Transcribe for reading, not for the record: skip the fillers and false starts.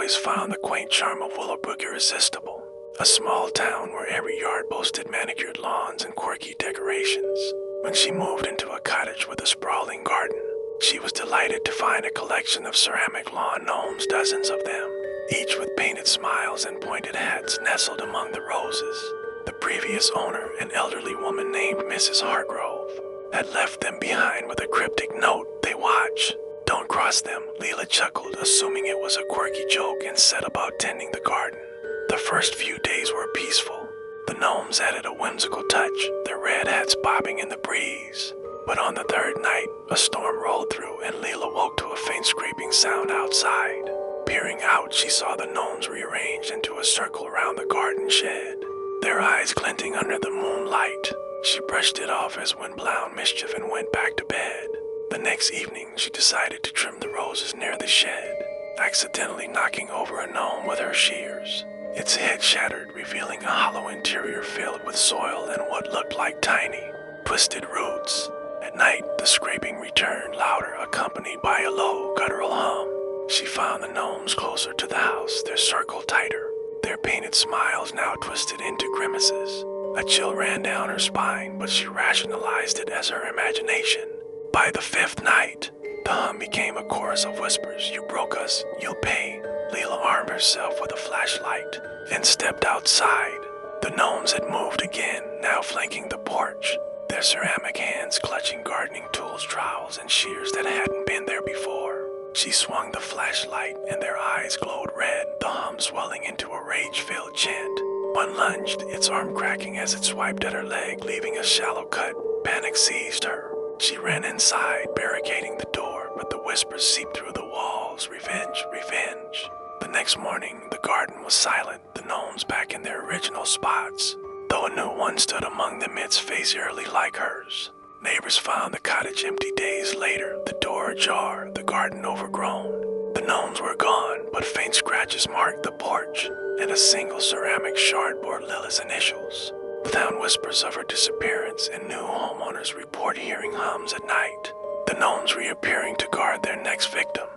always found the quaint charm of Willowbrook irresistible, a small town where every yard boasted manicured lawns and quirky decorations. When she moved into a cottage with a sprawling garden, she was delighted to find a collection of ceramic lawn gnomes, dozens of them, each with painted smiles and pointed hats nestled among the roses. The previous owner, an elderly woman named Mrs. Hargrove, had left them behind with a cryptic note: "They watch. Don't cross them." Leela chuckled, assuming it was a quirky joke, and set about tending the garden. The first few days were peaceful. The gnomes added a whimsical touch, their red hats bobbing in the breeze. But on the third night, a storm rolled through and Leela woke to a faint scraping sound outside. Peering out, she saw the gnomes rearranged into a circle around the garden shed, their eyes glinting under the moonlight. She brushed it off as wind-blown mischief and went back to bed. The next evening, she decided to trim the roses near the shed, accidentally knocking over a gnome with her shears. Its head shattered, revealing a hollow interior filled with soil and what looked like tiny, twisted roots. At night, the scraping returned, louder, accompanied by a low, guttural hum. She found the gnomes closer to the house, their circle tighter, their painted smiles now twisted into grimaces. A chill ran down her spine, but she rationalized it as her imagination. By the fifth night, the hum became a chorus of whispers. "You broke us, you'll pay." Leela armed herself with a flashlight and stepped outside. The gnomes had moved again, now flanking the porch, their ceramic hands clutching gardening tools, trowels, and shears that hadn't been there before. She swung the flashlight, and their eyes glowed red, the hum swelling into a rage-filled chant. One lunged, its arm cracking as it swiped at her leg, leaving a shallow cut. Panic seized her. She ran inside, barricading the door, but the whispers seeped through the walls. "Revenge, revenge." The next morning, the garden was silent, the gnomes back in their original spots, though a new one stood among them, its face eerily like hers. Neighbors found the cottage empty days later, the door ajar, the garden overgrown. The gnomes were gone, but faint scratches marked the porch, and a single ceramic shard bore Lila's initials. The town whispers of her disappearance, and new homeowners report hearing hums at night, the gnomes reappearing to guard their next victim.